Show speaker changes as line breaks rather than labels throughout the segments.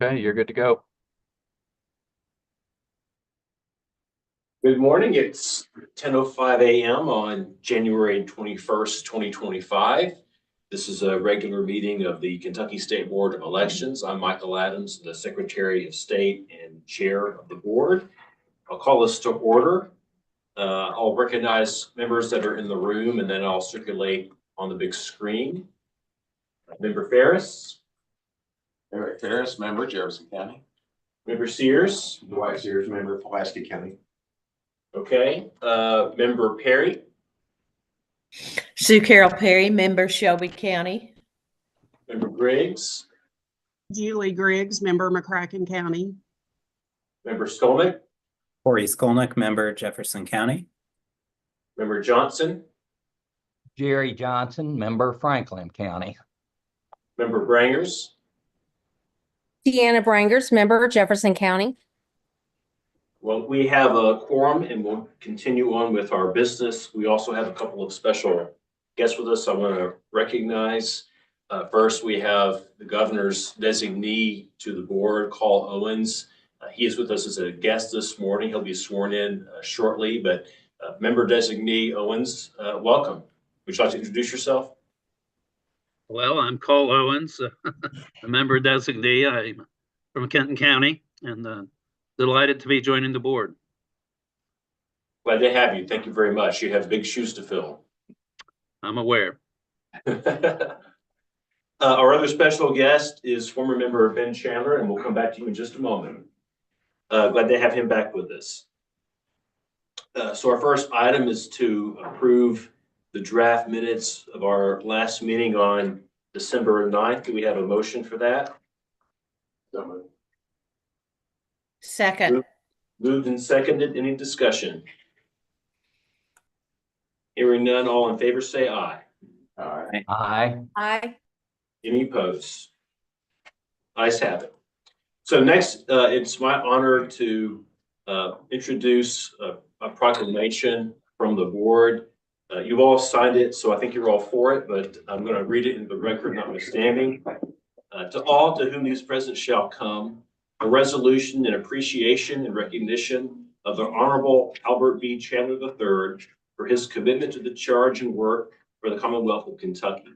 Okay, you're good to go.
Good morning. It's 10:05 a.m. on January 21st, 2025. This is a regular meeting of the Kentucky State Board of Elections. I'm Michael Adams, the Secretary of State and Chair of the board. I'll call this to order. I'll recognize members that are in the room and then I'll circulate on the big screen. Member Ferris.
Eric Ferris, member, Jefferson County.
Member Sears.
Dwight Sears, member, Pulaski County.
Okay. Member Perry.
Sue Carol Perry, member, Shelby County.
Member Griggs.
Julie Griggs, member, McCracken County.
Member Skolnick.
Corey Skolnick, member, Jefferson County.
Member Johnson.
Jerry Johnson, member, Franklin County.
Member Brangers.
Deanna Brangers, member, Jefferson County.
Well, we have a quorum and we'll continue on with our business. We also have a couple of special guests with us I want to recognize. First, we have the governor's designee to the board, Carl Owens. He is with us as a guest this morning. He'll be sworn in shortly, but member designee Owens, welcome. Would you like to introduce yourself?
Well, I'm Cole Owens, a member designee. I'm from Kenton County and delighted to be joining the board.
Glad to have you. Thank you very much. You have big shoes to fill.
I'm aware.
Our other special guest is former member Ben Chandler, and we'll come back to you in just a moment. Glad to have him back with us. So our first item is to approve the draft minutes of our last meeting on December 9th. Do we have a motion for that?
Second.
Moved and seconded. Any discussion? Hearing none, all in favor say aye.
Aye.
Aye.
Aye.
Any opposed? Ayes have it. So next, it's my honor to introduce a proclamation from the board. You've all signed it, so I think you're all for it, but I'm going to read it in the record notwithstanding. To all to whom these presents shall come, a resolution in appreciation and recognition of the Honorable Albert B. Chandler III for his commitment to the charge and work for the Commonwealth of Kentucky.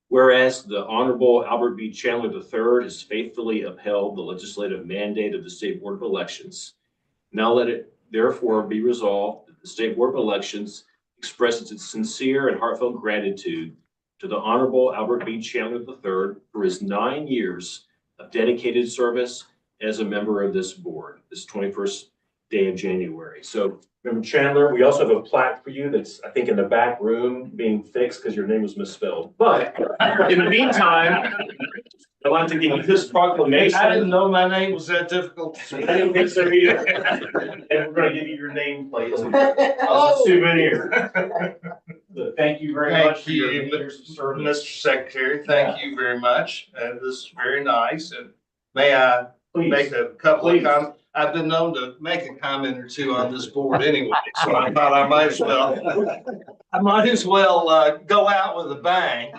Whereas the Honorable Albert B. Chandler III has faithfully upheld the legislative mandate of the State Board of Elections. Now let it therefore be resolved that the State Board of Elections expresses its sincere and heartfelt gratitude to the Honorable Albert B. Chandler III for his 9 years of dedicated service as a member of this board, this 21st day of January. So, Member Chandler, we also have a plaque for you that's, I think, in the back room being fixed because your name was misspelled. But in the meantime, I'd like to give you this proclamation.
I didn't know my name was that difficult.
I didn't think so either. And we're going to give you your nameplate as a souvenir. So thank you very much for your years of service.
Mr. Secretary. Thank you very much. This is very nice. And may I make a couple of comments? I've been known to make a comment or two on this board anyway, so I thought I might as well go out with a bang.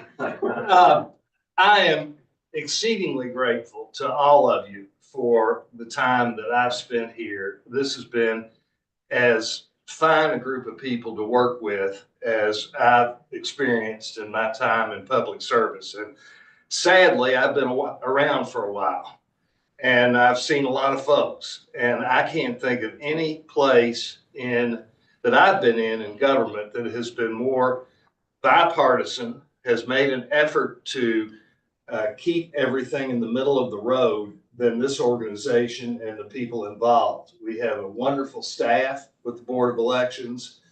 I am exceedingly grateful to all of you for the time that I've spent here. This has been as fine a group of people to work with as I've experienced in my time in public service. And sadly, I've been around for a while. And I've seen a lot of folks, and I can't think of any place that I've been in government that has been more bipartisan, has made an effort to keep everything in the middle of the road than this organization and the people involved. We have a wonderful staff with the Board of Elections,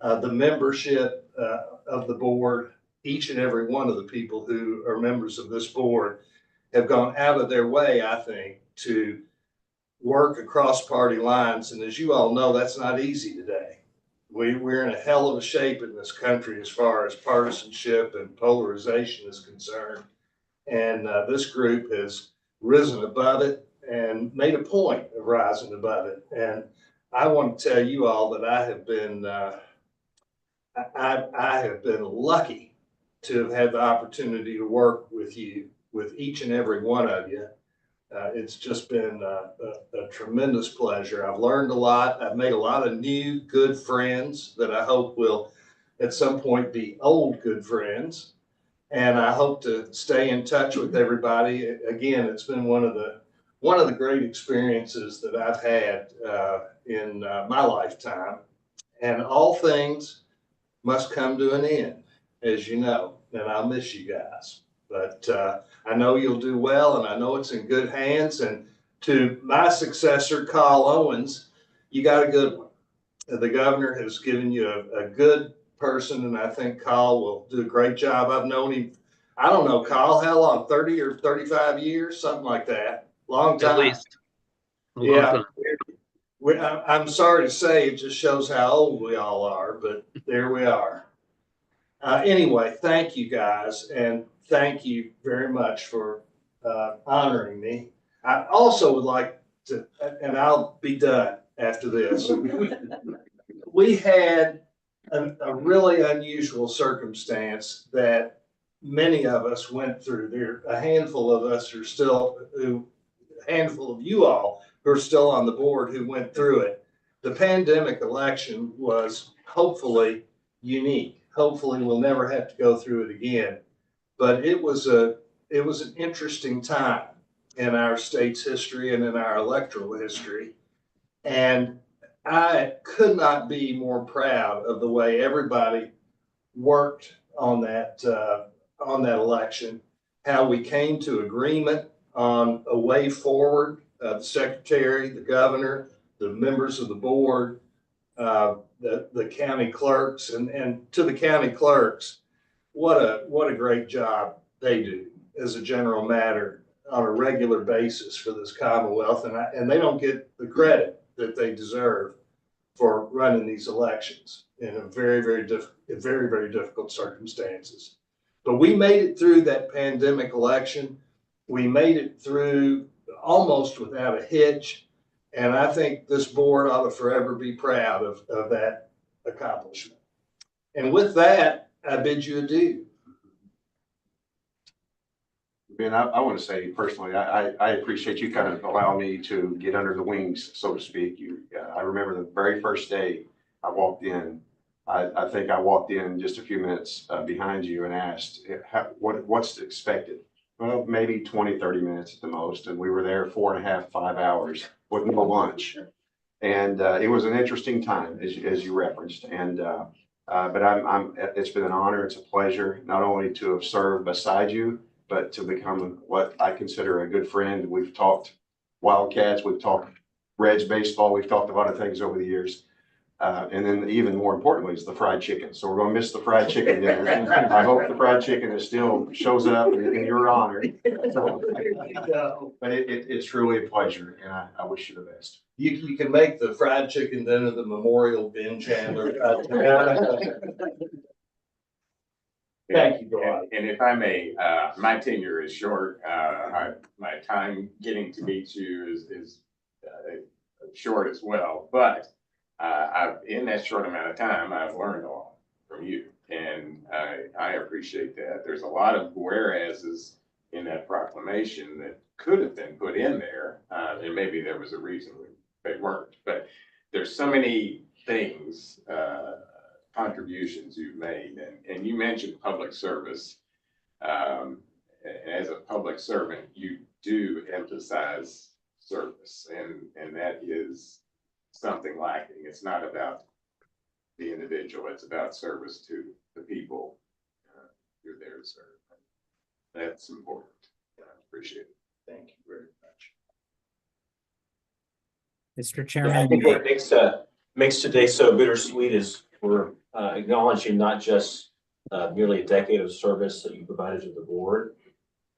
the membership of the board, each and every one of the people who are members of this board have gone out of their way, I think, to work across party lines. And as you all know, that's not easy today. We're in a hell of a shape in this country as far as partisanship and polarization is concerned. And this group has risen above it and made a point of rising above it. And I want to tell you all that I have been lucky to have had the opportunity to work with you, with each and every one of you, It's just been a tremendous pleasure. I've learned a lot. I've made a lot of new good friends that I hope will at some point be old good friends. And I hope to stay in touch with everybody. Again, it's been one of the great experiences that I've had in my lifetime. And all things must come to an end, as you know, and I'll miss you guys. But I know you'll do well, and I know it's in good hands. And to my successor, Carl Owens, you got a good one. The governor has given you a good person, and I think Carl will do a great job. I've known him, I don't know, Carl, how long, 30 or 35 years, something like that. Long time.
At least. A long
Yeah.
time.
I'm sorry to say, it just shows how old we all are, but there we are. Anyway, thank you guys, and thank you very much for honoring me. I also would like to, and I'll be done after this. We had a really unusual circumstance that many of us went through. There, a handful of us are still, a handful of you all who are still on the board who went through it. The pandemic election was hopefully unique. Hopefully we'll never have to go through it again. But it was an interesting time in our state's history and in our electoral history. And I could not be more proud of the way everybody worked on that election, how we came to agreement on a way forward. The secretary, the governor, the members of the board, the county clerks, and to the county clerks, what a great job they do as a general matter on a regular basis for this Commonwealth, and they don't get the credit that they deserve for running these elections in a very difficult circumstances. But we made it through that pandemic election. We made it through almost without a hitch. And I think this board ought to forever be proud of that accomplishment. And with that, I bid you adieu.
Ben, I want to say personally, I appreciate you kind of allowing me to get under the wings, so to speak. I remember the very first day I walked in. I think I walked in just a few minutes behind you and asked, what's expected? Well, maybe 20, 30 minutes at the most. And we were there 4.5, 5 hours with no lunch. And it was an interesting time, as you referenced. And but it's been an honor. It's a pleasure not only to have served beside you, but to become what I consider a good friend. We've talked Wildcats, we've talked Reds baseball, we've talked a lot of things over the years. And then even more importantly is the fried chicken. So we're going to miss the fried chicken dinner. I hope the fried chicken still shows up in your honor. So, but it's truly a pleasure, and I wish you the best.
You can make the fried chicken dinner the memorial Ben Chandler. Thank you, Dwight.
And if I may, my tenure is short. My time getting to meet you is short as well. But in that short amount of time, I've learned a lot from you, and I appreciate that. There's a lot of whereases in that proclamation that could have been put in there, and maybe there was a reason they weren't. But there's so many things. Contributions you've made, and you mentioned public service. As a public servant, you do emphasize service, and that is something lacking. It's not about the individual, it's about service to the people you're there to serve. That's important. I appreciate it.
Thank you very much.
Mr.
I
Chairman.
think what makes today so bittersweet is we're acknowledging not just merely a decade of service that you provided to the board,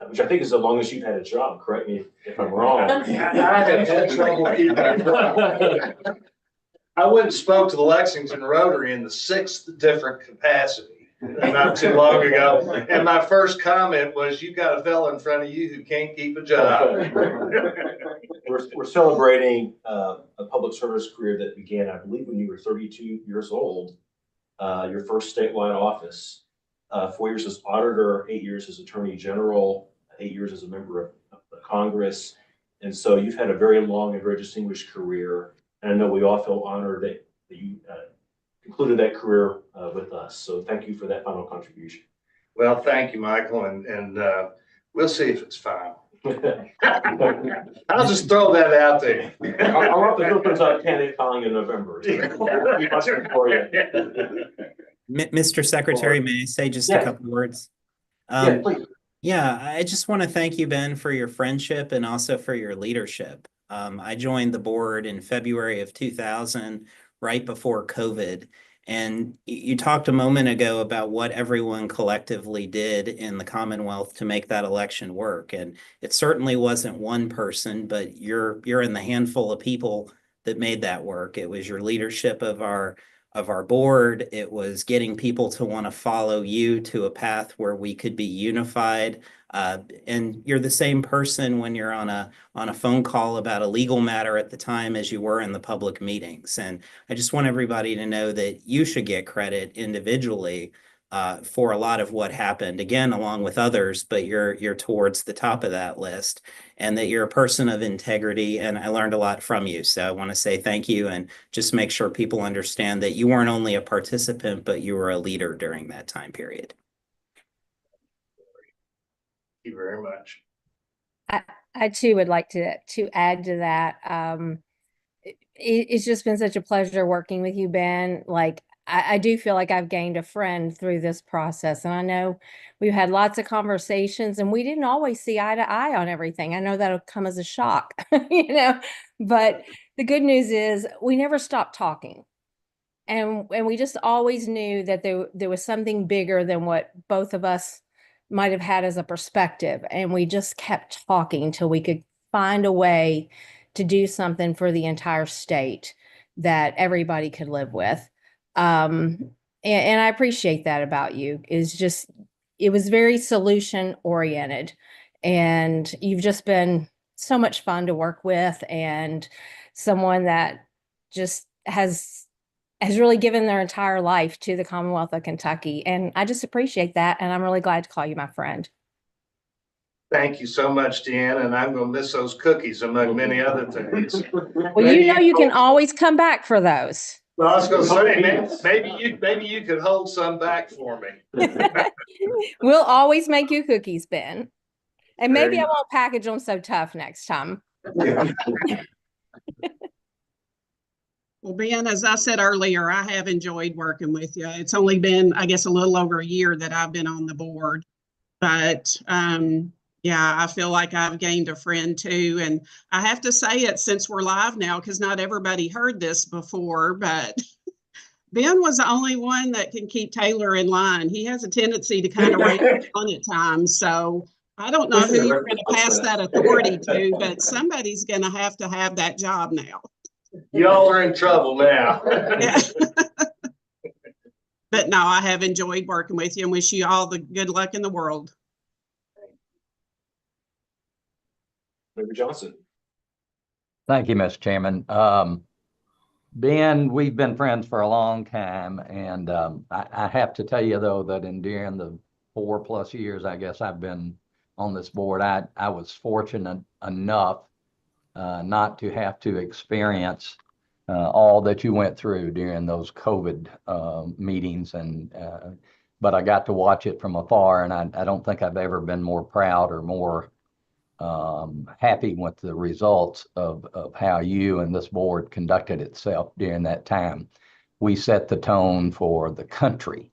which I think is as long as you've had a job. Correct me if I'm wrong.
I have had trouble keeping up. I went and spoke to the Lexington Rotary in the 6th different capacity not too long ago. And my first comment was, you got a fellow in front of you who can't keep a job.
We're celebrating a public service career that began, I believe, when you were 32 years old. Your first statewide office, 4 years as auditor, 8 years as attorney general, 8 years as a member of Congress, And so you've had a very long and very distinguished career. And I know we all feel honored that you concluded that career with us. So thank you for that final contribution.
Well, thank you, Michael, and we'll see if it's final. I'll just throw that out there.
I want the Philippines on candidate filing in November. For you.
Mr. Secretary, may I say just a
Yeah.
couple words?
Yeah, please.
Yeah, I just want to thank you, Ben, for your friendship and also for your leadership. I joined the board in February of 2000, right before COVID. And you talked a moment ago about what everyone collectively did in the Commonwealth to make that election work. And it certainly wasn't one person, but you're in the handful of people that made that work. It was your leadership of our board. It was getting people to want to follow you to a path where we could be unified. And you're the same person when you're on a phone call about a legal matter at the time as you were in the public meetings. And I just want everybody to know that you should get credit individually for a lot of what happened, again, along with others, but you're towards the top of that list, and that you're a person of integrity. And I learned a lot from you. So I want to say thank you, and just make sure people understand that you weren't only a participant, but you were a leader during that time period.
Thank you very much.
I too would like to add to that. It's just been such a pleasure working with you, Ben. Like, I do feel like I've gained a friend through this process. And I know we've had lots of conversations and we didn't always see eye to eye on everything. I know that'll come as a shock, but the good news is we never stopped talking. And we just always knew that there was something bigger than what both of us might have had as a perspective. And we just kept talking till we could find a way to do something for the entire state that everybody could live with. And I appreciate that about you. It was very solution oriented, and you've just been so much fun to work with, and someone that just has really given their entire life to the Commonwealth of Kentucky. And I just appreciate that. And I'm really glad to call you my friend.
Thank you so much, Deanna, and I'm gonna miss those cookies among many other things.
Well, you can always come back for those.
Well, I was gonna say, maybe you could hold some back for me.
We'll always make you cookies, Ben. And maybe
Very
I won't package them so tough next time.
Well, Ben, as I said earlier, I have enjoyed working with you. It's only been, I guess, a little over a year that I've been on the board. But yeah, I feel like I've gained a friend too. And I have to say it since we're live now, because not everybody heard this before, but Ben was the only one that can keep Taylor in line. He has a tendency to kind of raise on at times. So I don't know who you're going to pass that authority to, but somebody's going to have that job now.
Y'all are in trouble now.
Yeah. But no, I have enjoyed working with you and wish you all the good luck in the world.
Member Johnson.
Thank you, Mr. Chairman. Ben, we've been friends for a long time, and I have to tell you, though, that during the 4+ years, I guess I've been on this board, I was fortunate enough not to have to experience all that you went through during those COVID meetings, but I got to watch it from afar, and I don't think I've ever been more proud or more happy with the results of how you and this board conducted itself during that time. We set the tone for the country,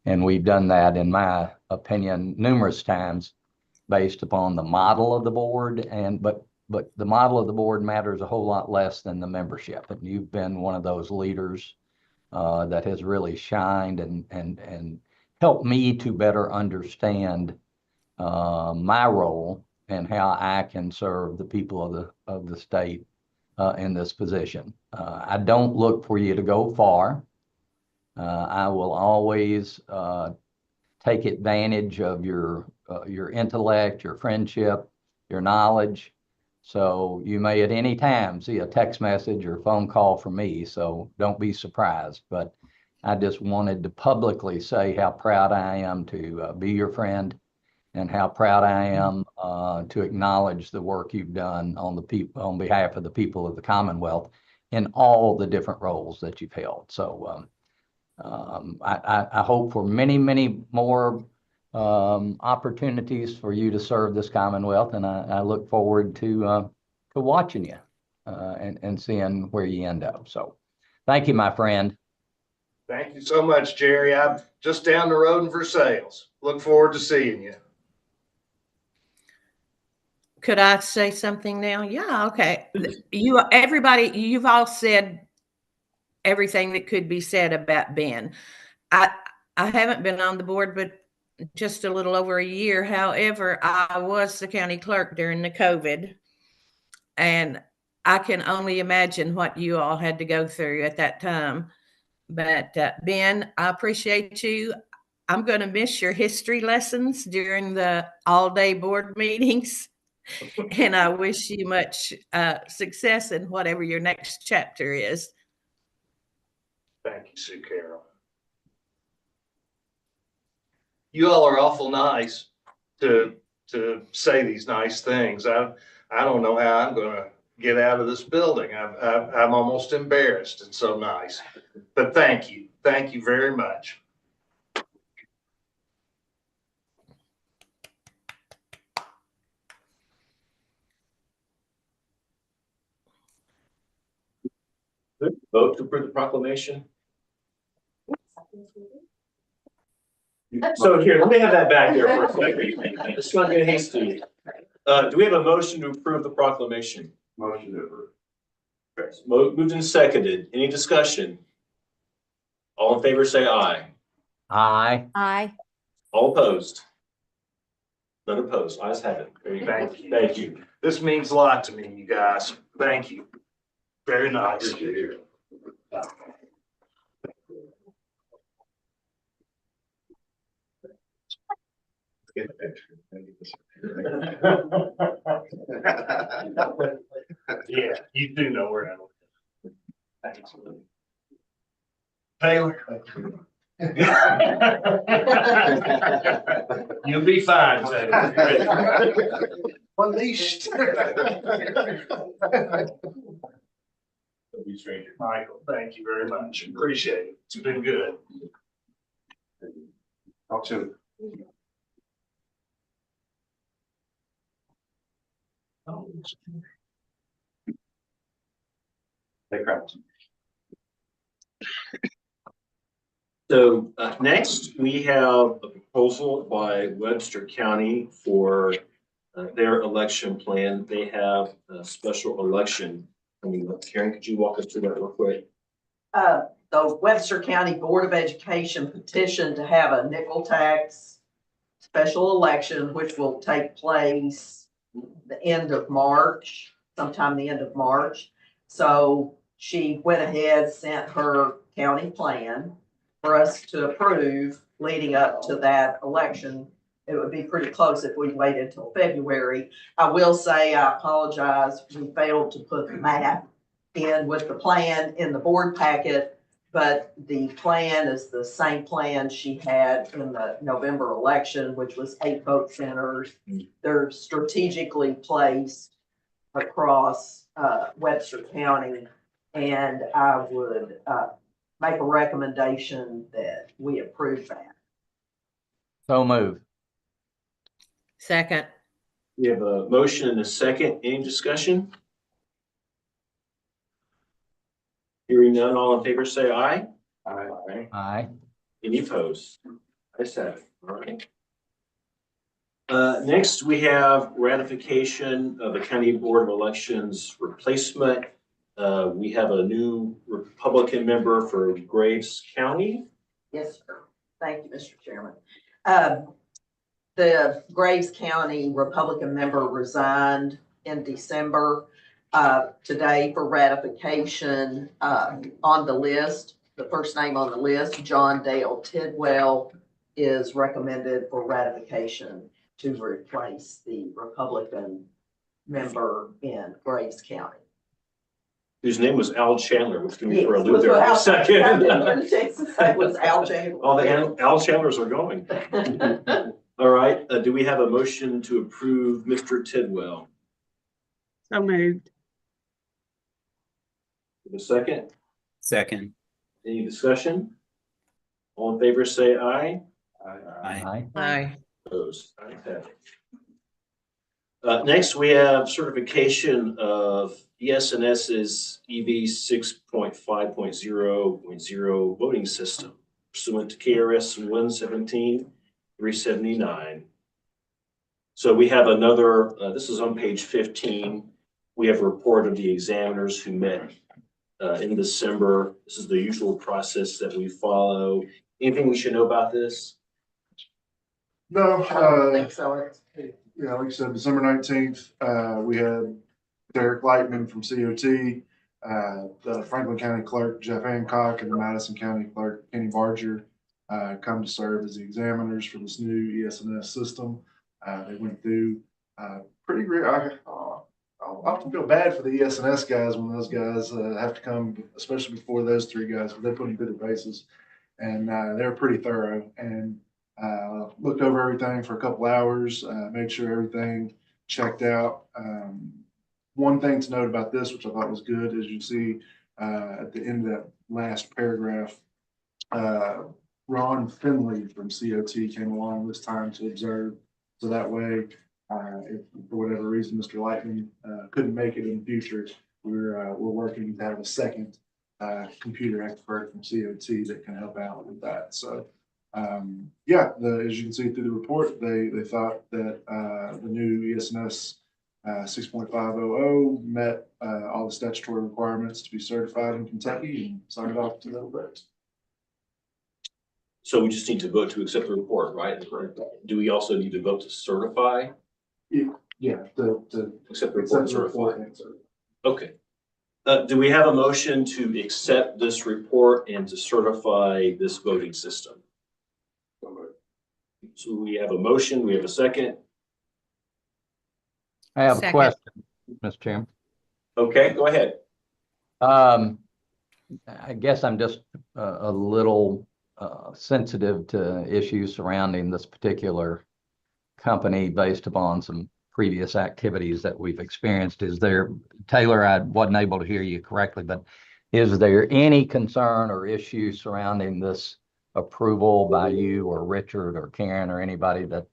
and we've done that, in my opinion, numerous times based upon the model of the board, but the model of the board matters a whole lot less than the membership. And you've been one of those leaders that has really shined and helped me to better understand my role and how I can serve the people of the state in this position. I don't look for you to go far. I will always take advantage of your intellect, your friendship, your knowledge. So you may at any time see a text message or phone call from me, so don't be surprised. But I just wanted to publicly say how proud I am to be your friend and how proud I am to acknowledge the work you've done on the people, on behalf of the people of the Commonwealth in all the different roles that you've held. So I hope for many, many more opportunities for you to serve this Commonwealth, and I look forward to watching you and seeing where you end up. So thank you, my friend.
Thank you so much, Jerry. I'm just down the road in Versailles. Look forward to seeing you.
Could I say something now? Yeah, okay. Everybody, you've all said everything that could be said about Ben. I haven't been on the board, but just a little over a year. However, I was the county clerk during the COVID, and I can only imagine what you all had to go through at that time. But Ben, I appreciate you. I'm going to miss your history lessons during the all-day board meetings. And I wish you much success in whatever your next chapter is.
Thank you, Sue Carol. You all are awful nice to say these nice things. I don't know how I'm going to get out of this building. I'm almost embarrassed. It's so nice. But thank you. Thank you very much.
Vote to approve the proclamation. So here, let me have that back there for a second. It's not getting hasty. Do we have a motion to approve the proclamation?
Motion to approve.
Moved and seconded. Any discussion? All in favor, say aye.
Aye.
Aye.
All opposed? None opposed. Ayes have it. Very good.
Thank you.
Thank you.
This means a lot to me, you guys. Thank you. Very nice. Yeah, you do know where I'm. Thanks. Taylor. You'll be fine, Taylor. Unleashed. Michael, thank you very much. Appreciate it. It's been good.
Talk soon. Hey, Kraus.
So next, we have a proposal by Webster County for their election plan. They have a special election coming up. Karen, could you walk us through that real quick?
The Webster County Board of Education petitioned to have a nickel tax special election, which will take place the end of March, sometime the end of March. So she went ahead, sent her county plan for us to approve leading up to that election. It would be pretty close if we waited till February. I will say, I apologize, we failed to put the map in with the plan in the board packet, but the plan is the same plan she had in the November election, which was 8 vote centers. They're strategically placed across Webster County, and I would make a recommendation that we approve that.
So moved.
Second.
We have a motion and a second. Any discussion? Hearing none, all in favor say aye.
Aye.
Aye.
Any opposed? Ayes have it. All right. Next, we have ratification of the County Board of Elections replacement. We have a new Republican member for Graves County.
Yes, sir. Thank you, Mr. Chairman. The Graves County Republican member resigned in December. Today for ratification, on the list, the first name on the list, John Dale Tidwell, is recommended for ratification to replace the Republican member in Graves County.
Whose name was Al Chandler, which threw me
Yes,
for a loop there for a second.
It was Al Chandler.
All the Al Chandlers are going. All right, do we have a motion to approve Mr. Tidwell?
So moved.
Give a second.
Second.
Any discussion? All in favor, say aye.
Aye.
Aye.
Opposed? Ayes have it. Next, we have certification of ES&S's EV 6.5.0.0 voting system pursuant to KRS 117-379. So we have another, this is on page 15. We have a report of the examiners who met in December. This is the usual process that we follow. Anything we should know about this?
No,
I don't think so. It's-
yeah, like I said, December 19th, we had Derek Lightman from COT, the Franklin County Clerk, Jeff Hancock, and the Madison County Clerk, Kenny Barger, come to serve as the examiners for this new ES&S system. They went through, pretty great. I often feel bad for the ES&S guys when those guys, have to come, especially before those three guys, because they put them through their paces. And, they're pretty thorough and, looked over everything for a couple hours, made sure everything checked out. One thing to note about this, which I thought was good, is you see at the end of that last paragraph, Ron Finley from COT came along this time to observe. So that way, if for whatever reason Mr. Lightman couldn't make it in the future, we're working to have a second computer expert from COT that can help out with that. So yeah, as you can see through the report, they thought that the new ES&S 6.500 met all the statutory requirements to be certified in Kentucky and signed off to little bit.
So we just need to vote to accept the report, right? Do we also need to vote to certify?
Yeah, to
Accept the report and certify.
certify.
Okay. Do we have a motion to accept this report and to certify this voting system? So we have a motion, we have a second.
I have a
Second.
question, Mr. Chairman.
Okay, go ahead.
I guess I'm just a little sensitive to issues surrounding this particular company based upon some previous activities that we've experienced. Is there, Taylor, I wasn't able to hear you correctly, but is there any concern or issue surrounding this approval by you or Richard or Karen or anybody that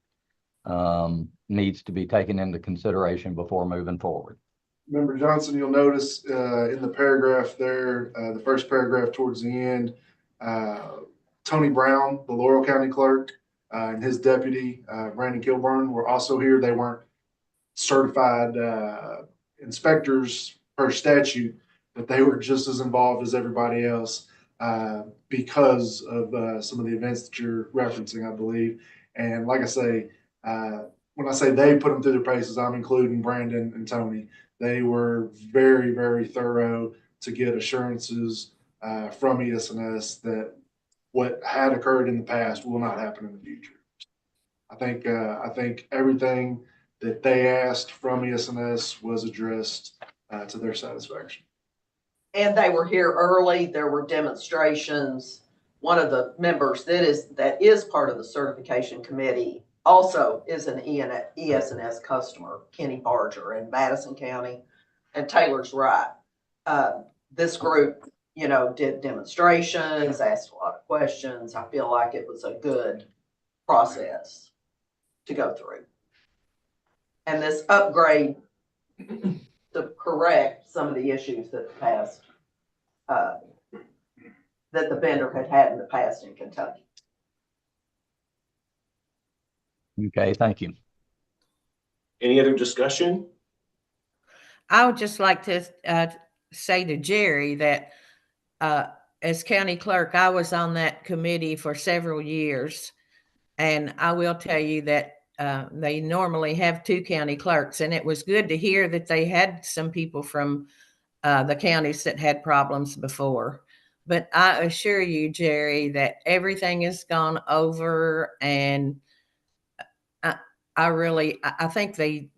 needs to be taken into consideration before moving forward?
Member Johnson, you'll notice in the paragraph there, the first paragraph towards the end, Tony Brown, the Laurel County Clerk, and his deputy, Brandon Kilburn, were also here. They weren't certified inspectors per statute, but they were just as involved as everybody else because of some of the events that you're referencing, I believe. And like I say, when I say they put them through their paces, I'm including Brandon and Tony. They were very, very thorough to get assurances from ES&S that what had occurred in the past will not happen in the future. I think everything that they asked from ES&S was addressed to their satisfaction.
And they were here early. There were demonstrations. One of the members that is part of the certification committee also is an ES&S customer, Kenny Barger in Madison County. And Taylor's right. This group, did demonstrations, asked a lot of questions. I feel like it was a good process to go through. And this upgrade to correct some of the issues that the past, that the vendor had in the past in Kentucky.
Okay, thank you.
Any other discussion?
I would just like to say to Jerry that as county clerk, I was on that committee for several years. And I will tell you that they normally have two county clerks. And it was good to hear that they had some people from the counties that had problems before. But I assure you, Jerry, that everything has gone over, and I think they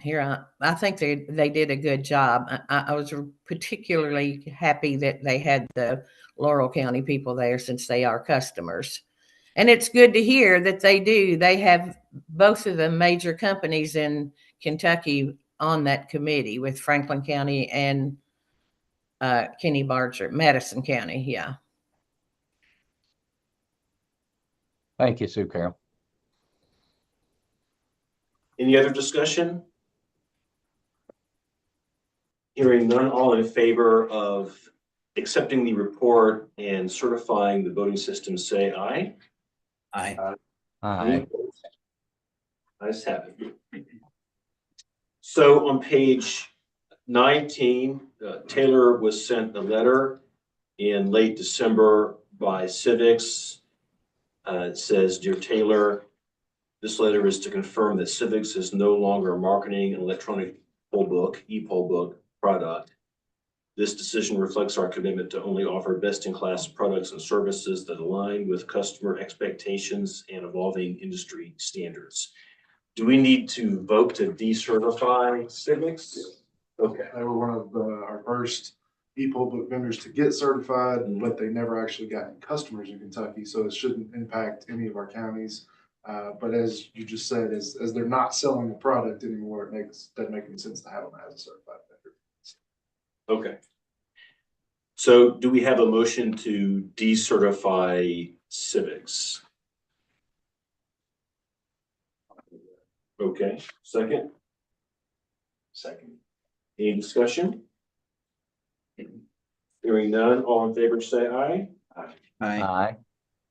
did a good job. I was particularly happy that they had the Laurel County people there since they are customers. And it's good to hear that they do. They have both of the major companies in Kentucky on that committee with Franklin County and Kenny Barger, Madison County. Yeah.
Thank you, Sue Carol.
Any other discussion? Hearing none, all in favor of accepting the report and certifying the voting system, say aye.
Aye.
Aye.
Ayes have it. So on page 19, Taylor was sent a letter in late December by Civics. It says, "Dear Taylor, this letter is to confirm that Civics is no longer marketing an electronic poll book, e-poll book product. This decision reflects our commitment to only offer best-in-class products and services that align with customer expectations and evolving industry standards." Do we need to vote to decertify Civics? Okay.
They were one of our first e-poll book vendors to get certified,
Mhm.
but they never actually got any customers in Kentucky, so it shouldn't impact any of our counties. But as you just said, as they're not selling the product anymore, doesn't make any sense to have them as a certified vendor.
Okay. So do we have a motion to decertify Civics? Okay, second? Second. Any discussion? Hearing none, all in favor say aye.
Aye.
Aye.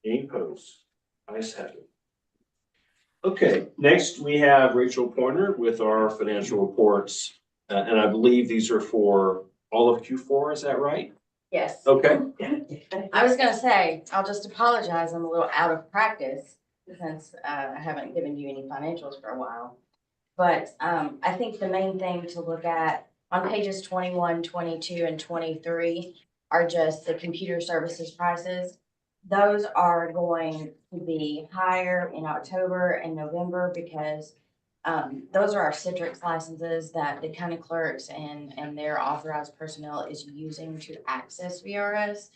Any opposed? Ayes have it. Okay, next we have Rachel Pointer with our financial reports. And I believe these are for all of Q4, is that right?
Yes.
Okay.
I was gonna say, I'll just apologize, I'm a little out of practice since I haven't given you any financials for a while. But I think the main thing to look at on pages 21, 22, and 23 are just the computer services prices. Those are going to be higher in October and November because those are our Citrix licenses that the county clerks and their authorized personnel is using to access VRS.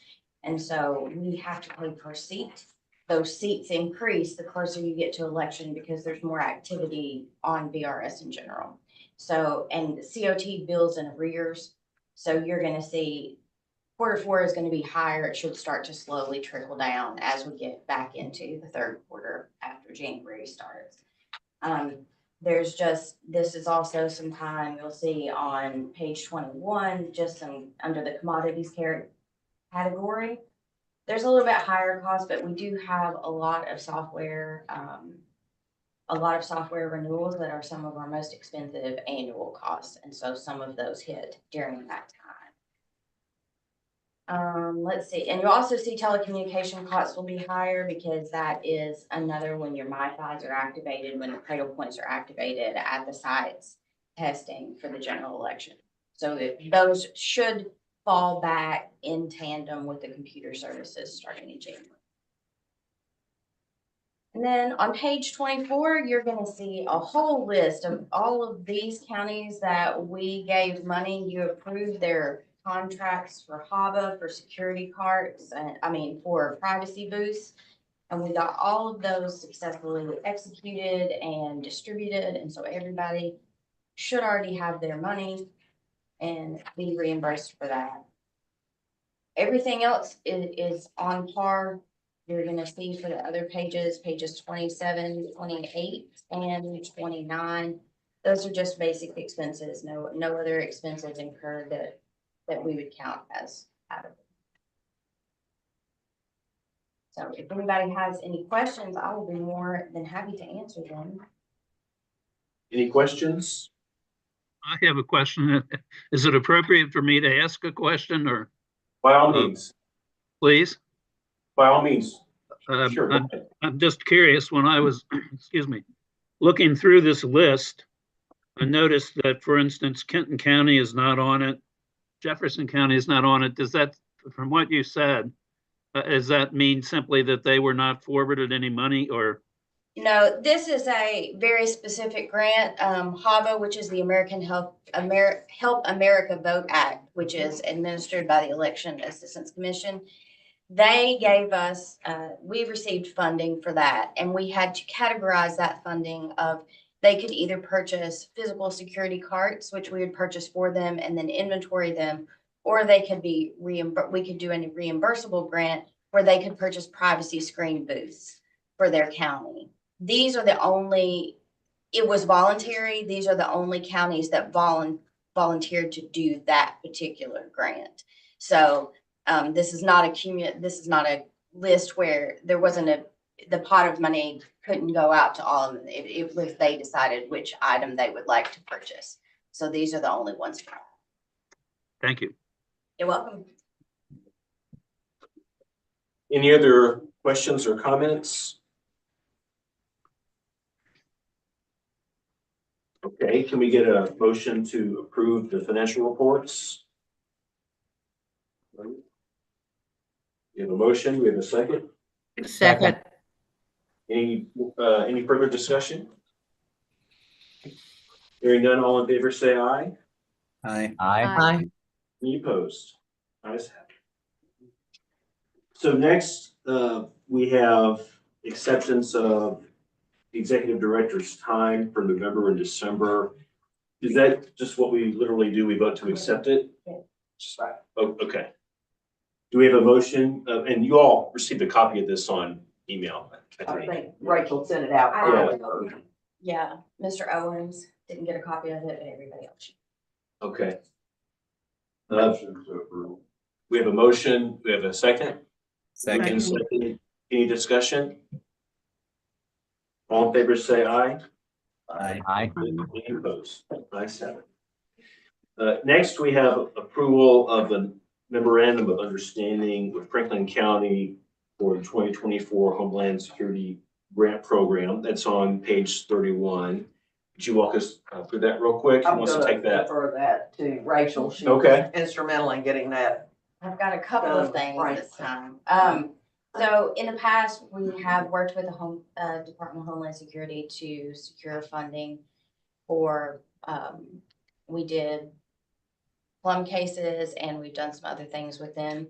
And so we have to pay per seat. Those seats increase the closer you get to election because there's more activity on VRS in general. So, and COT bills in arrears. So you're gonna see Q4 is gonna be higher. It should start to slowly trickle down as we get back into the third quarter after January starts. There's just, this is also some time you'll see on page 21, just some under the commodities category. There's a little bit higher cost, but we do have a lot of software renewals that are some of our most expensive annual costs. And so some of those hit during that time. Let's see, and you'll also see telecommunication costs will be higher because that is another when your MiFis are activated, when the cradle points are activated at the sites testing for the general election. So that those should fall back in tandem with the computer services starting in January. And then on page 24, you're going to see a whole list of all of these counties that we gave money. You approved their contracts for HABA, for security cards, and for privacy booths. And we got all of those successfully executed and distributed. And so everybody should already have their money and be reimbursed for that. Everything else is on par. You're going to see for the other pages 27, 28, and 29. Those are just basic expenses. No other expenses incurred that we would count as out of it. So if anybody has any questions, I will be more than happy to answer them.
Any questions?
I have a question. Is it appropriate for me to ask a question or?
By all means.
Please.
By all means. Sure.
I'm just curious, when I was, excuse me, looking through this list, I noticed that, for instance, Kenton County is not on it. Jefferson County is not on it. Does that, from what you said, does that mean simply that they were not forwarded any money or?
No, this is a very specific grant, HAVA, which is the American Help America Vote Act, which is administered by the Election Assistance Commission. they gave us, we received funding for that, and we had to categorize that funding of, they could either purchase physical security carts, which we would purchase for them and then inventory them, or they could be we could do a reimbursable grant where they could purchase privacy screen booths for their county. These are the only, it was voluntary. These are the only counties that volunteered to do that particular grant. So this is not a list where there wasn't the pot of money couldn't go out to all of them. It was, they decided which item they would like to purchase. So these are the only ones.
Thank you.
You're welcome.
Any other questions or comments? Okay, can we get a motion to approve the financial reports? We have a motion, we have a second.
Second.
Any further discussion? Hearing none, all in favor, say aye.
Aye.
Aye.
Any opposed? Ayes have it. So next, we have acceptance of the executive director's time for November and December. Is that just what we literally do? We vote to accept it?
Yeah.
Oh, okay. Do we have a motion? And you all received a copy of this on email.
I think Rachel sent it out
Yeah.
earlier.
Yeah, Mr. Owens didn't get a copy of it, but everybody else.
Okay.
Motion to approve.
We have a motion. We have a second.
Second.
Any discussion? All in favor, say aye.
Aye.
Any opposed? Ayes have it. Next, we have approval of the memorandum of understanding with Franklin County for the 2024 Homeland Security Grant Program. That's on page 31. Could you walk us through that real quick? Who
I'm
wants to
gonna
take that?
defer that to Rachel. She
Okay.
was instrumental in getting that.
I've got a couple of things
Right.
this time. So in the past, we have worked with the Department of Homeland Security to secure funding for, we did plum cases and we've done some other things with them.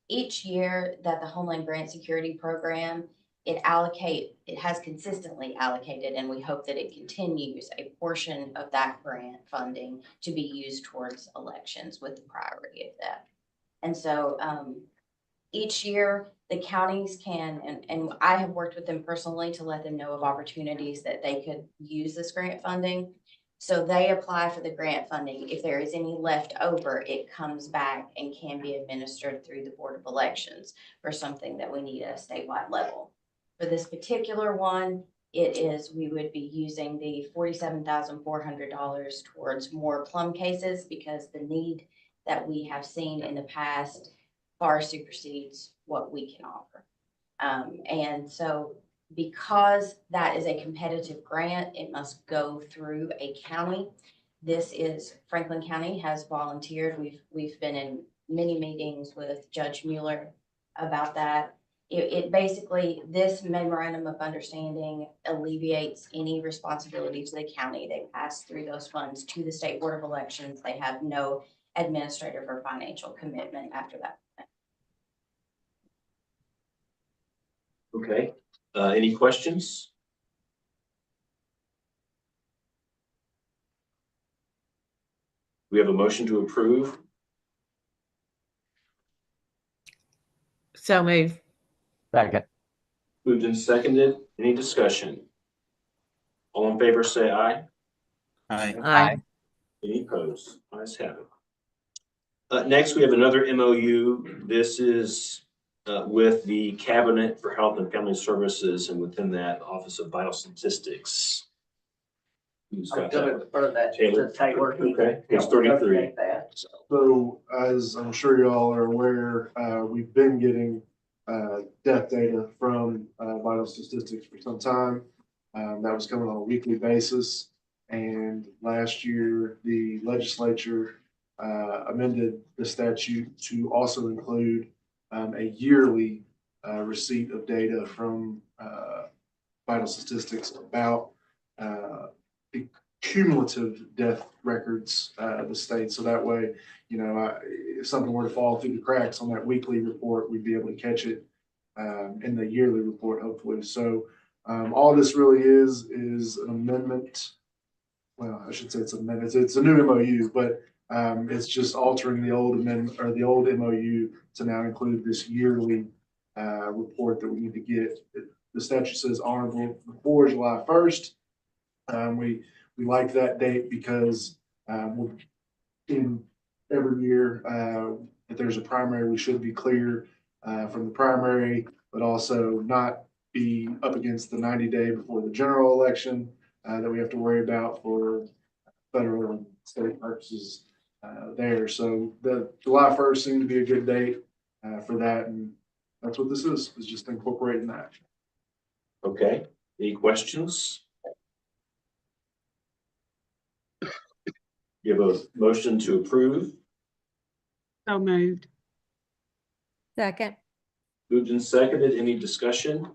Each year that the Homeland Grant Security Program, it has consistently allocated, and we hope that it continues, a portion of that grant funding to be used towards elections with the priority of that. And so each year the counties can, and I have worked with them personally to let them know of opportunities that they could use this grant funding. So they apply for the grant funding. If there is any left over, it comes back and can be administered through the Board of Elections for something that we need at a statewide level. For this particular one, we would be using the $47,400 towards more plum cases because the need that we have seen in the past far supersedes what we can offer. And so because that is a competitive grant, it must go through a county. Franklin County has volunteered. We've been in many meetings with Judge Mueller about that. It basically, this memorandum of understanding alleviates any responsibility to the county. They pass through those funds to the State Board of Elections. They have no administrative or financial commitment after that.
Okay. Any questions? We have a motion to approve.
So move.
Second.
Moved and seconded. Any discussion? All in favor, say aye.
Aye.
Aye.
Any opposed? Ayes have it. Next, we have another MOU. This is with the Cabinet for Health and Family Services, and within that, Office of Vital Statistics. Who's
I'm
got
gonna
that?
defer that
Taylor.
to Taylor. He
Okay, page
helped
33.
negotiate that.
So as I'm sure you all are aware, we've been getting death data from Vital Statistics for some time. That was coming on a weekly basis. And last year, the legislature amended the statute to also include a yearly receipt of data from Vital Statistics about cumulative death records, the state. So that way, if something were to fall through the cracks on that weekly report, we'd be able to catch it in the yearly report, hopefully. So all this really is an amendment. Well, I should say it's an amendment. It's a new MOU, but it's just altering the old amendment or the old MOU to now include this yearly report that we need to get. The statute says honorable before July 1st. We like that date because in every year, if there's a primary, we should be clear from the primary, but also not be up against the 90-day before the general election that we have to worry about for federal and state purposes there. So the July 1st seemed to be a good date for that. And that's what this is just incorporating that.
Okay, any questions? You have a motion to approve,
So moved.
Second.
moved and seconded. Any discussion?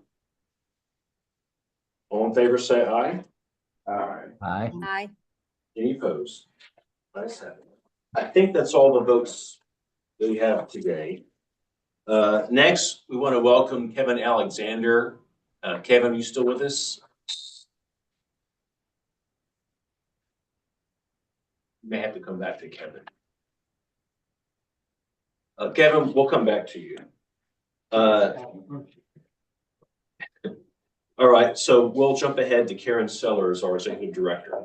All in favor, say aye.
Aye.
Aye.
Any opposed? Ayes have it. I think that's all the votes that we have today. Next, we want to welcome Kevin Alexander. Kevin, you still with us? You may have to come back to Kevin. Kevin, we'll come back to you. All right, so we'll jump ahead to Karen Sellers, our Executive Director.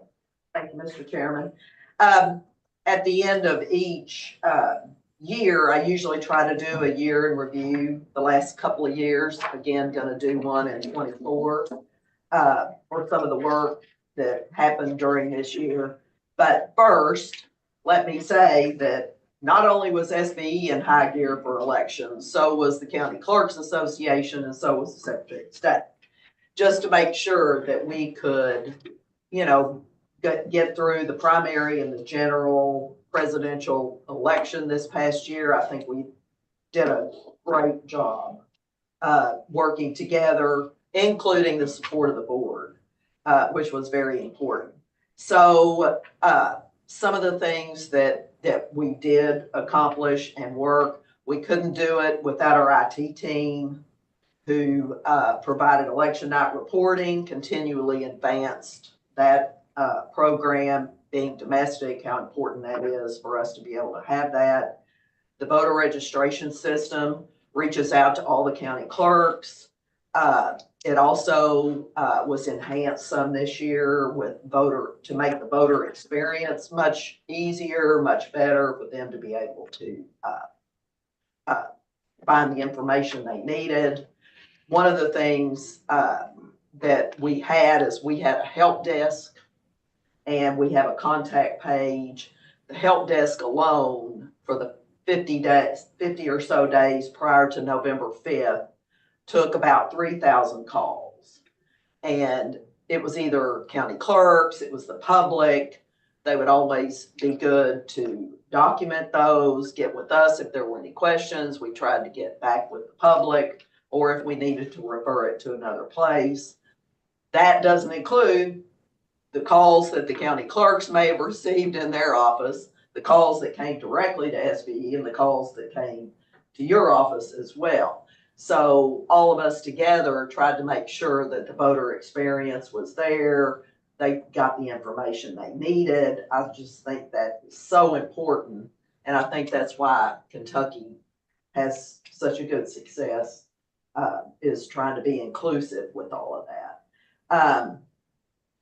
Thank you, Mr. Chairman. At the end of each year, I usually try to do a year in review the last couple of years. Again, going to do one in 24 for some of the work that happened during this year. But first, let me say that not only was SBE in high gear for elections, so was the County Clerks Association, and so was the Secretary of State. Just to make sure that we could, get through the primary and the general presidential election this past year. I think we did a great job working together, including the support of the board, which was very important. So some of the things that we did accomplish and work, we couldn't do it without our IT team, who provided election night reporting, continually advanced that program, being domestic, how important that is for us to be able to have that. The voter registration system reaches out to all the county clerks. It also was enhanced some this year with to make the voter experience much easier, much better for them to be able to find the information they needed. One of the things that we had is we had a help desk and we have a contact page. The help desk alone for the 50 or so days prior to November 5th took about 3,000 calls. And it was either county clerks, it was the public. They would always be good to document those, get with us if there were any questions. We tried to get back with the public, or if we needed to refer it to another place. That doesn't include the calls that the county clerks may have received in their office, the calls that came directly to SBE, and the calls that came to your office as well. So all of us together tried to make sure that the voter experience was there. They got the information they needed. I just think that is so important. And I think that's why Kentucky has such a good success, is trying to be inclusive with all of that.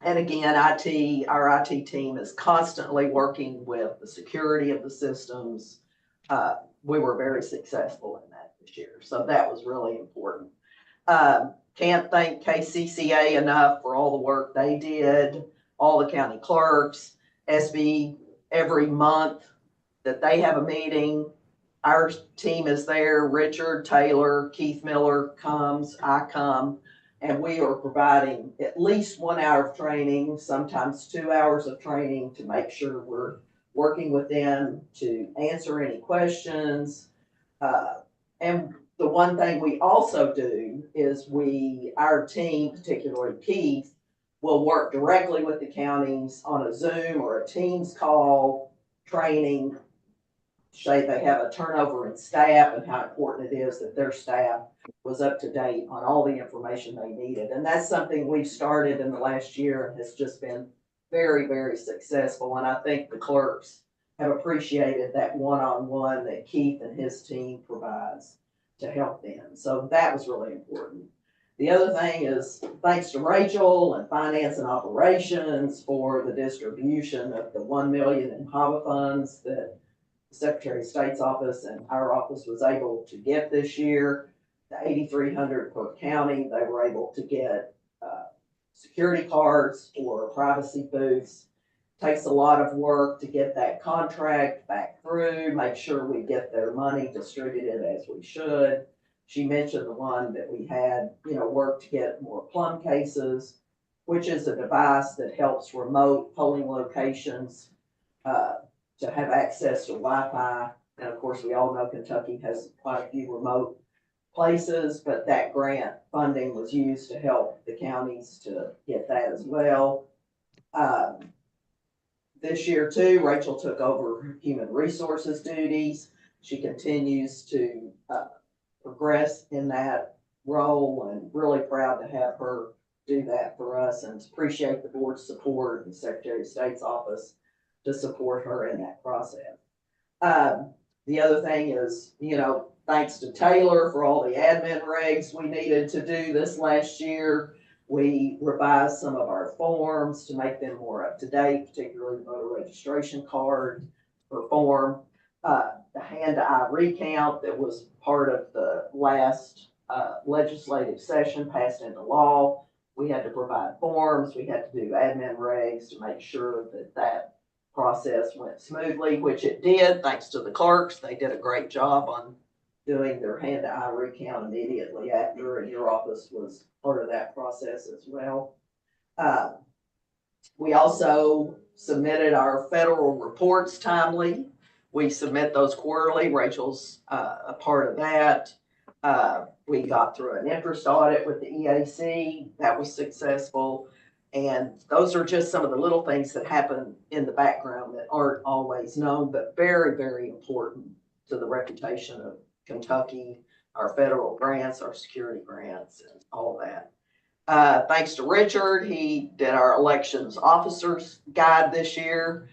And again, our IT team is constantly working with the security of the systems. We were very successful in that this year. So that was really important. Can't thank KCCA enough for all the work they did, all the county clerks, SB, every month that they have a meeting. Our team is there. Richard, Taylor, Keith Miller comes, I come. And we are providing at least 1 hour of training, sometimes 2 hours of training to make sure we're working with them to answer any questions. And the one thing we also do is our team, particularly Keith, will work directly with the counties on a Zoom or a Teams call, training. Say they have a turnover in staff and how important it is that their staff was up to date on all the information they needed. And that's something we've started in the last year and has just been very, very successful. And I think the clerks have appreciated that one-on-one that Keith and his team provides to help them. So that was really important. The other thing is thanks to Rachel and Finance and Operations for the distribution of the 1 million in HAVA funds that the Secretary of State's office and our office was able to get this year. The 8,300 per county, they were able to get security cards or privacy booths. Takes a lot of work to get that contract back through, make sure we get their money distributed as we should. She mentioned the one that we had, work to get more plum cases, which is a device that helps remote polling locations to have access to Wi-Fi. And of course, we all know Kentucky has quite a few remote places, but that grant funding was used to help the counties to get that as well. This year too, Rachel took over human resources duties. She continues to progress in that role and really proud to have her do that for us and appreciate the board's support and the Secretary of State's office to support her in that process. The other thing is, thanks to Taylor for all the admin regs we needed to do this last year. We revised some of our forms to make them more up to date, particularly the voter registration card or form. The hand-to-eye recount that was part of the last legislative session passed into law. We had to provide forms. We had to do admin regs to make sure that that process went smoothly, which it did, thanks to the clerks. They did a great job on doing their hand-to-eye recount immediately after, and your office was part of that process as well. We also submitted our federal reports timely. We submit those quarterly. Rachel's a part of that. We got through an interest audit with the EAC. That was successful. And those are just some of the little things that happen in the background that aren't always known, but very, very important to the reputation of Kentucky, our federal grants, our security grants, and all that. Thanks to Richard, he did our elections officers guide this year,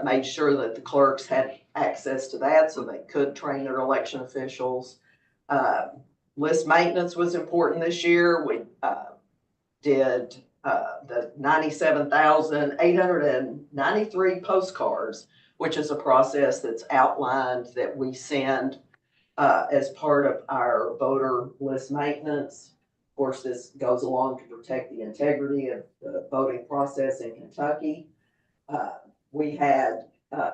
made sure that the clerks had access to that so they could train their election officials. List maintenance was important this year. We did the 97,893 postcards, which is a process that's outlined that we send as part of our voter list maintenance. Of course, this goes along to protect the integrity of the voting process in Kentucky. We had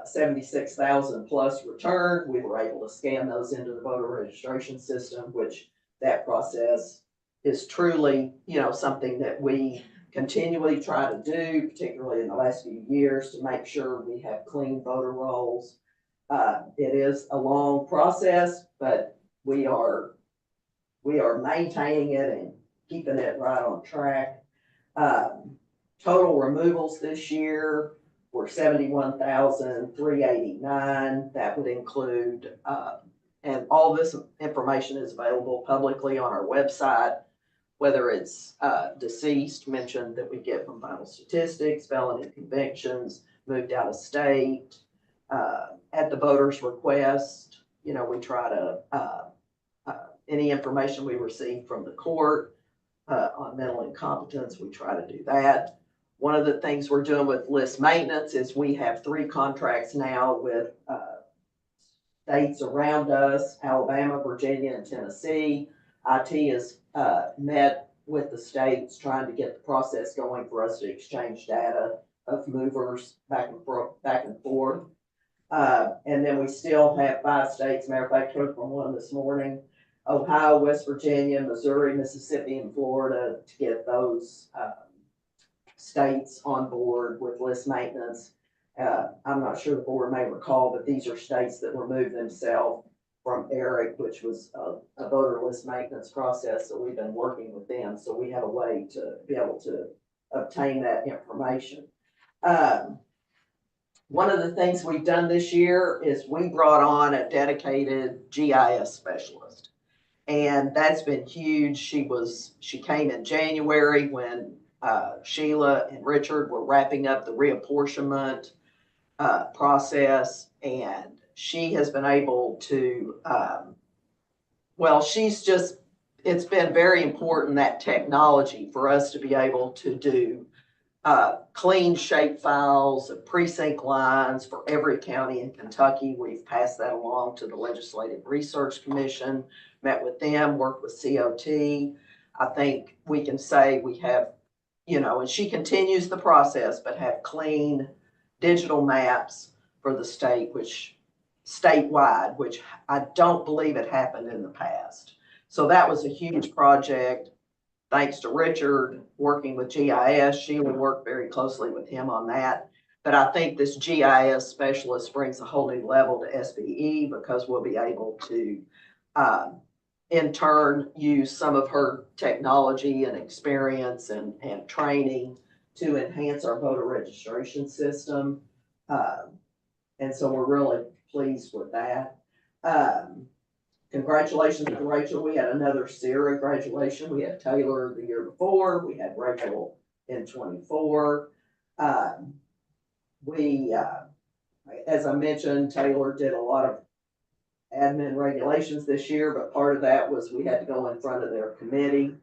76,000 plus returned. We were able to scan those into the voter registration system, which that process is truly, something that we continually try to do, particularly in the last few years, to make sure we have clean voter rolls. It is a long process, but we are maintaining it and keeping it right on track. Total removals this year were 71,389. That would include, and all this information is available publicly on our website, whether it's deceased, mentioned that we get from vital statistics, felony convictions, moved out of state. At the voter's request, we try to, any information we receive from the court on mental incompetence, we try to do that. One of the things we're doing with list maintenance is we have 3 contracts now with states around us, Alabama, Virginia, and Tennessee. IT has met with the states trying to get the process going for us to exchange data of movers back and forth. And then we still have 5 states, matter of fact, heard from one this morning, Ohio, West Virginia, Missouri, Mississippi, and Florida, to get those states on board with list maintenance. I'm not sure the board may recall, but these are states that removed themselves from ERIC, which was a voter list maintenance process. So we've been working with them. So we have a way to be able to obtain that information. One of the things we've done this year is we brought on a dedicated GIS specialist. And that's been huge. She came in January when Sheila and Richard were wrapping up the reapportionment process, and she has been able to, it's been very important, that technology, for us to be able to do clean shape files and precinct lines for every county in Kentucky. We've passed that along to the Legislative Research Commission, met with them, worked with COT. I think we can say we have, and she continues the process, but have clean digital maps for the state, which statewide, which I don't believe it happened in the past. So that was a huge project. Thanks to Richard working with GIS, Sheila worked very closely with him on that. But I think this GIS specialist brings a whole new level to SBE, because we'll be able to, in turn, use some of her technology and experience and training to enhance our voter registration system. And so we're really pleased with that. Congratulations to Rachel. We had another Sarah graduation. We had Taylor the year before. We had Rachel in 24. As I mentioned, Taylor did a lot of admin regulations this year, but part of that was we had to go in front of their committee.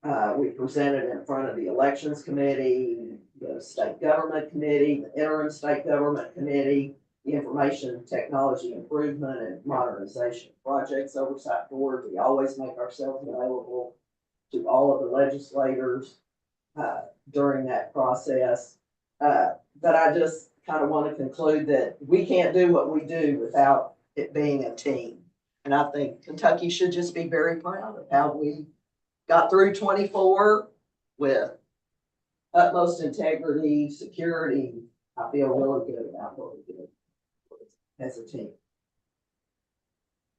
We presented in front of the elections committee, the state government committee, the interim state government committee, the Information Technology Improvement and Modernization Projects Oversight Board. We always make ourselves available to all of the legislators during that process. But I just kind of want to conclude that we can't do what we do without it being a team. And I think Kentucky should just be very proud of how we got through 24 with utmost integrity, security. I feel really good about what we did as a team.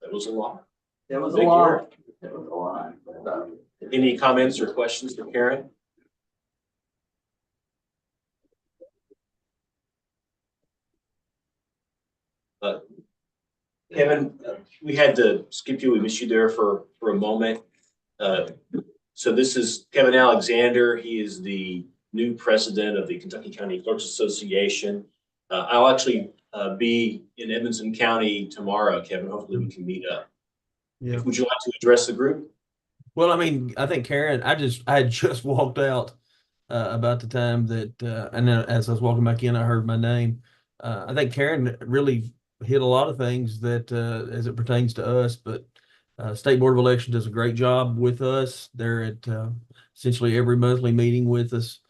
That was a lot.
It was a
Thank you.
lot. It was a lot. But,
Any comments or questions for Karen? Kevin, we had to skip you. We missed you there for a moment. So this is Kevin Alexander. He is the new president of the Kentucky County Clerks Association. I'll actually be in Edmonson County tomorrow, Kevin. Hopefully we can meet up.
Yeah.
Would you like to address the group?
Well, I mean, I think Karen, I had just walked out about the time that, and then as I was walking back in, I heard my name. I think Karen really hit a lot of things that, as it pertains to us, but State Board of Elections does a great job with us. They're at essentially every monthly meeting with us.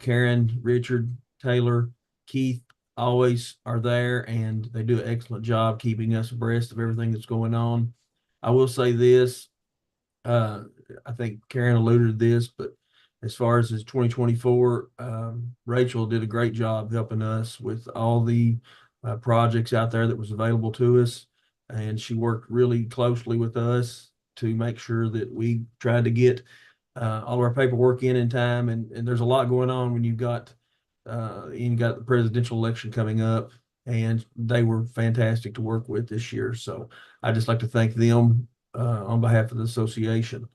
Karen, Richard, Taylor, Keith always are there, and they do an excellent job keeping us abreast of everything that's going on. I will say this, I think Karen alluded to this, but as far as 2024, Rachel did a great job helping us with all the projects out there that was available to us. And she worked really closely with us to make sure that we tried to get all of our paperwork in time. And there's a lot going on when you've got the presidential election coming up, and they were fantastic to work with this year. So I'd just like to thank them on behalf of the association.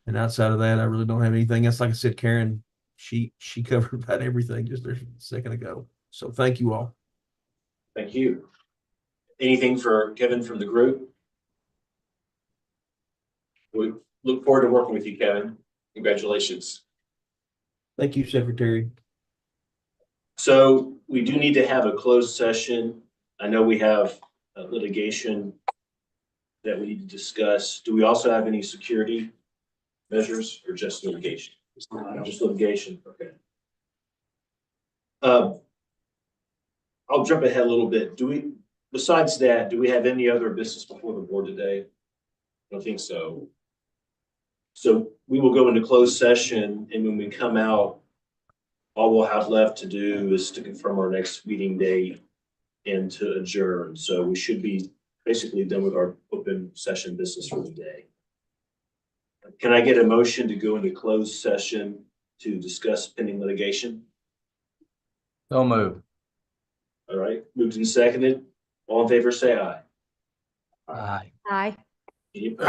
And outside of that, I really don't have anything else. Like I said, Karen, she covered about everything just a second ago. So thank you all.
Thank you. Anything for Kevin from the group? We look forward to working with you, Kevin. Congratulations.
Thank you, Secretary.
So we do need to have a closed session. I know we have litigation that we need to discuss. Do we also have any security measures or just litigation? Just litigation, okay. I'll jump ahead a little bit. Besides that, do we have any other business before the board today? I don't think so. So we will go into closed session, and when we come out, all we'll have left to do is to confirm our next meeting date and to adjourn. So we should be basically done with our open session business for the day. Can I get a motion to go into closed session to discuss pending litigation?
So moved.
All right, moved and seconded. All in favor, say aye.
Aye.
Aye.
Any opposed?